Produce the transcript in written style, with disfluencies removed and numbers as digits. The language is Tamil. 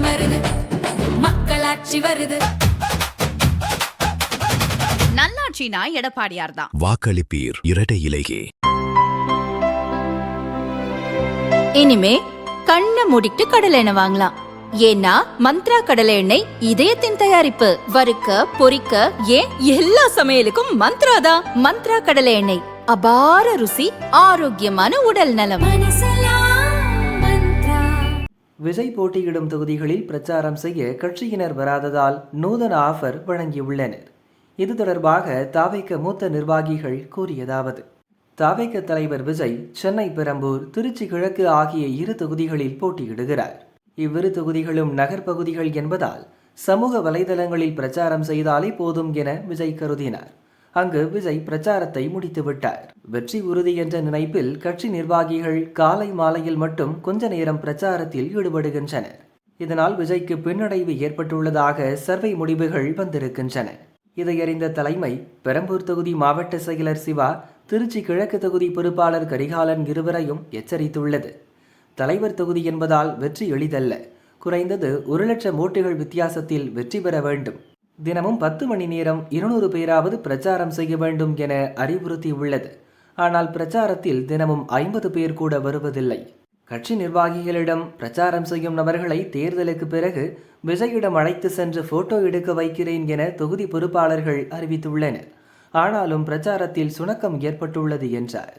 மருது மக்களாட்சி வருது. நல்லாட்சினா எடப்பாடியார் தான். வாக்களிப்பீர் இரட்டை இலையே. இனிமே கண்ணை மூடிட்டு கடலை எண்ணெய் வாங்கலாம். ஏன்னா மந்த்ரா கடலை எண்ணெய் இதயத்தின் தயாரிப்பு. வறுக்க பொரிக்க ஏன் எல்லா சமையலுக்கும் மந்த்ரா தான். மந்த்ரா கடலை எண்ணெய், அபார ருசி, ஆரோக்கியமான உடல் நலம். விஜய் போட்டியிடும் தொகுதிகளில் பிரச்சாரம் செய்ய கட்சியினர் வராததால் நூதன ஆஃபர் வழங்கியுள்ளனர். இது தொடர்பாக தாவேக மூத்த நிர்வாகிகள் கூறியதாவது: தாவேக தலைவர் விஜய் சென்னை பெரம்பூர், திருச்சி கிழக்கு ஆகிய 2 தொகுதிகளில் போட்டியிடுகிறார். இவ்விரு தொகுதிகளும் நகர்பகுதிகள் என்பதால் சமூக வலைதளங்களில் பிரச்சாரம் செய்தாலே போதும் என விஜய் கருதினார். அங்கு விஜய் பிரச்சாரத்தை முடித்துவிட்டார். வெற்றி உறுதி என்ற நினைப்பில் கட்சி நிர்வாகிகள் காலை மாலையில் மட்டும் கொஞ்ச நேரம் பிரச்சாரத்தில் ஈடுபடுகின்றனர். இதனால் விஜய்க்கு பின்னடைவு ஏற்பட்டுள்ளதாக சர்வே முடிவுகள் வந்திருக்கின்றன. இதையறிந்த தலைமை பெரம்பூர் தொகுதி மாவட்ட செயலர் சிவா, திருச்சி கிழக்கு தொகுதி பொறுப்பாளர் கரிகாலன் இருவரையும் எச்சரித்துள்ளது. தலைவர் தொகுதி என்பதால் வெற்றி எளிதல்ல. குறைந்தது 1,00,000 ஓட்டுகள் வித்தியாசத்தில் வெற்றி பெற வேண்டும். தினமும் 10 மணி நேரம் 200 பேராவது பிரச்சாரம் செய்ய வேண்டும் என அறிவுறுத்தியுள்ளது. ஆனால் பிரச்சாரத்தில் தினமும் 50 பேர் கூட வருவதில்லை. கட்சி நிர்வாகிகளிடம் பிரச்சாரம் செய்யும் நபர்களை தேர்தலுக்கு பிறகு விஜயிடம் அழைத்து சென்று போட்டோ எடுக்க வைக்கிறேன் என தொகுதி பொறுப்பாளர்கள் அறிவித்துள்ளனர். ஆனாலும் பிரச்சாரத்தில் சுணக்கம் ஏற்பட்டுள்ளது என்றார்.